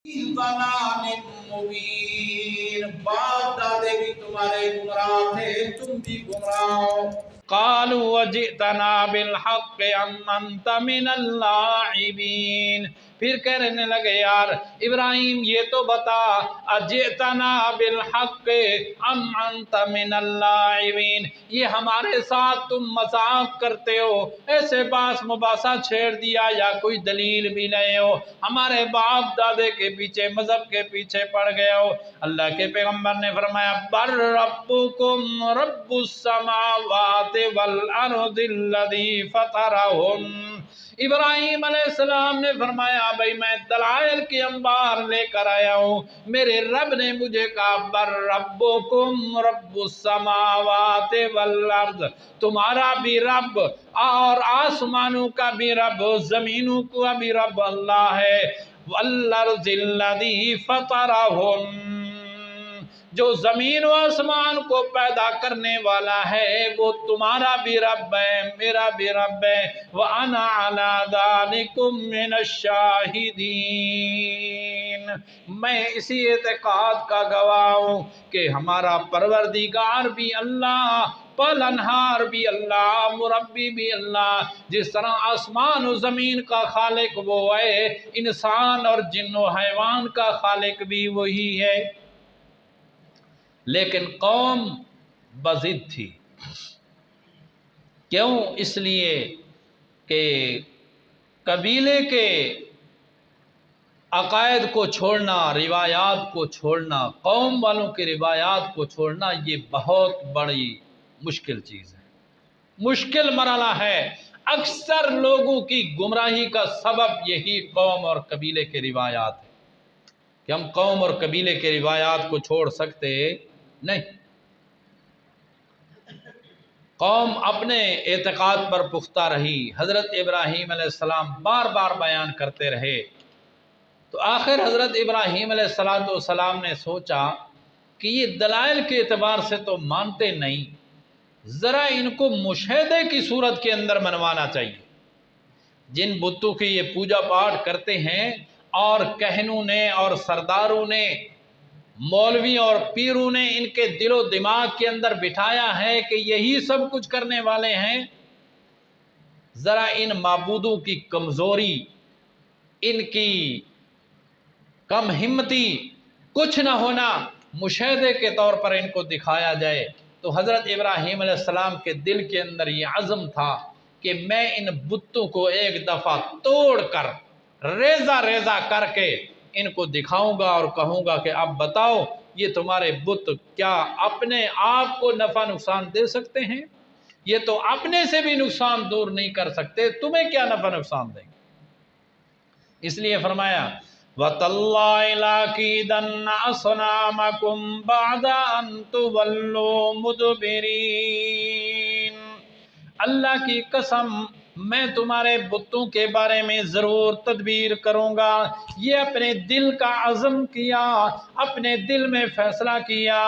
ضلال مبین، باپ دادے بھی تمہارے گمراہ تھے، تم بھی گمراہ ہو۔ قالوا وجئتنا بالحق ام انت من اللاعبین، پھر کہنے لگے یار ابراہیم یہ تو بتا اجئتنا بالحق ام انت من اللاعبین، یہ ہمارے ساتھ تم مذاق کرتے ہو، ایسے باس مباحثہ چھیڑ دیا یا کوئی دلیل بھی لائے ہو، ہمارے باپ دادے کے پیچھے مذہب کے پیچھے پڑ گئے ہو۔ اللہ کے پیغمبر نے فرمایا بر ربکم رب السماوات والارض الذی فطرہن، ابراہیم علیہ السلام نے فرمایا بھائی میں دلائل کی انبار لے کر آیا ہوں، میرے رب نے مجھے کہا بر ربکم رب السماوات والارض، تمہارا بھی رب اور آسمانوں کا بھی رب، زمینوں کا بھی رب اللہ ہے، والارض الذی فطرہن، جو زمین و آسمان کو پیدا کرنے والا ہے وہ تمہارا بھی رب ہے، میرا بھی رب ہے، وَأَنَا عَلَىٰ ذَلِكُم مِّنَ الشَّاهِدِينَ، میں اسی اعتقاد کا گواہ ہوں کہ ہمارا پروردگار بھی اللہ، پالنہار بھی اللہ، مربی بھی اللہ، جس طرح آسمان و زمین کا خالق وہ ہے، انسان اور جن و حیوان کا خالق بھی وہی ہے۔ لیکن قوم بضد تھی، کیوں؟ اس لیے کہ قبیلے کے عقائد کو چھوڑنا، روایات کو چھوڑنا، قوم والوں کے روایات کو چھوڑنا یہ بہت بڑی مشکل چیز ہے، مشکل مرحلہ ہے۔ اکثر لوگوں کی گمراہی کا سبب یہی قوم اور قبیلے کے روایات ہے کہ ہم قوم اور قبیلے کے روایات کو چھوڑ سکتے نہیں۔ قوم اپنے اعتقاد پر پختہ رہی، حضرت ابراہیم علیہ السلام بار بار بیان کرتے رہے، تو آخر حضرت ابراہیم علیہ السلام نے سوچا کہ یہ دلائل کے اعتبار سے تو مانتے نہیں، ذرا ان کو مشاہدے کی صورت کے اندر منوانا چاہیے۔ جن بتوں کی یہ پوجا پاٹ کرتے ہیں اور کہنوں نے اور سرداروں نے، مولوی اور پیروں نے ان کے دل و دماغ کے اندر بٹھایا ہے کہ یہی سب کچھ کرنے والے ہیں، ذرا ان معبودوں کی کمزوری، ان کی کم ہمتی، کچھ نہ ہونا مشاہدے کے طور پر ان کو دکھایا جائے۔ تو حضرت ابراہیم علیہ السلام کے دل کے اندر یہ عزم تھا کہ میں ان بتوں کو ایک دفعہ توڑ کر ریزہ ریزہ کر کے ان کو دکھاؤں گا اور کہوں گا کہ اب بتاؤ یہ تمہارے بت کیا اپنے آپ کو نفع نقصان دے سکتے ہیں؟ یہ تو اپنے سے بھی نقصان دور نہیں کر سکتے، تمہیں کیا نفع نقصان دیں گے؟ اس لیے فرمایا وَتَاللَّهِ لَأَكِيدَنَّ أَصْنَامَكُمْ بَعْدَ أَن تُوَلُّوا مُدْبِرِينَ، اللہ کی قسم میں تمہارے بتوں کے بارے میں ضرور تدبیر کروں گا۔ یہ اپنے دل کا عزم کیا، اپنے دل میں فیصلہ کیا،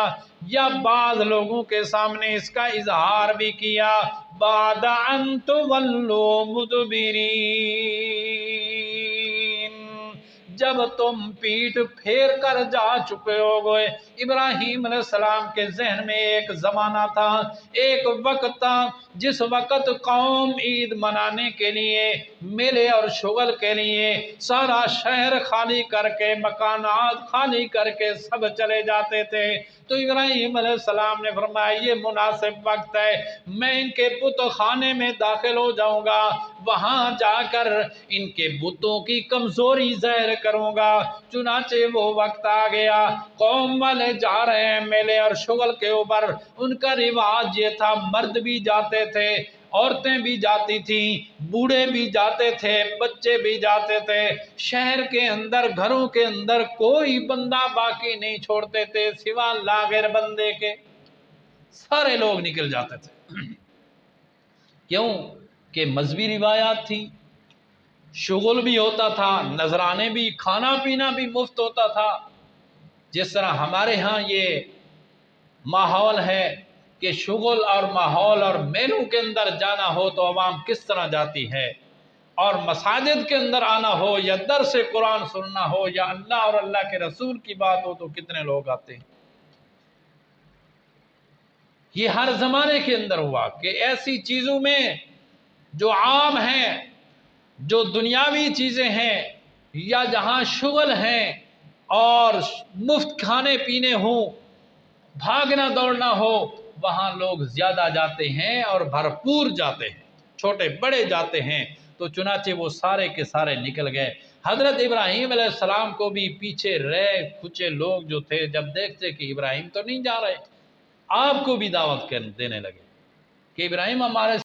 یا بعض لوگوں کے سامنے اس کا اظہار بھی کیا، بعد ان تولوا مدبرین، جب تم پیٹھ پھیر کر جا چکے ہو گئے۔ ابراہیم علیہ السلام کے ذہن میں ایک زمانہ تھا، ایک وقت تھا جس وقت قوم عید منانے کے لیے، میلے اور شغل کے لیے سارا شہر خالی کر کے، مکانات خالی کر کے سب چلے جاتے تھے۔ تو ابراہیم علیہ السلام نے فرمایا یہ مناسب وقت ہے، میں ان کے بت خانے میں داخل ہو جاؤں گا، وہاں جا کر ان کے بتوں کی کمزوری ظاہر کروں گا۔ چنانچہ وہ وقت آ گیا، قوم والے جا رہے ہیں میلے اور شغل کے اوپر، ان کا رواج یہ تھا مرد بھی جاتے تھے، عورتیں بھی جاتی تھیں، بوڑھے بھی جاتے تھے، بچے بھی جاتے تھے، شہر کے اندر گھروں کے اندر کوئی بندہ باقی نہیں چھوڑتے تھے سوا لاغر بندے کے، سارے لوگ نکل جاتے تھے۔ کیوں کہ مذہبی روایات تھی، شغل بھی ہوتا تھا، نذرانے بھی، کھانا پینا بھی مفت ہوتا تھا۔ جس طرح ہمارے ہاں یہ ماحول ہے کہ شغل اور ماحول اور میلوں کے اندر جانا ہو تو عوام کس طرح جاتی ہے، اور مساجد کے اندر آنا ہو یا درس قرآن سننا ہو یا اللہ اور اللہ کے رسول کی بات ہو تو کتنے لوگ آتے ہیں۔ یہ ہر زمانے کے اندر ہوا کہ ایسی چیزوں میں جو عام ہیں، جو دنیاوی چیزیں ہیں یا جہاں شغل ہیں اور مفت کھانے پینے ہوں، بھاگنا دوڑنا ہو، وہاں لوگ زیادہ جاتے ہیں اور بھرپور جاتے ہیں، چھوٹے بڑے جاتے ہیں۔ تو چنانچہ وہ سارے کے سارے نکل گئے۔ حضرت ابراہیم علیہ السلام کو بھی پیچھے رہ کچھ لوگ جو تھے جب دیکھتے کہ ابراہیم تو نہیں جا رہے، آپ کو بھی دعوت دینے لگے کہ ابراہیم ہمارے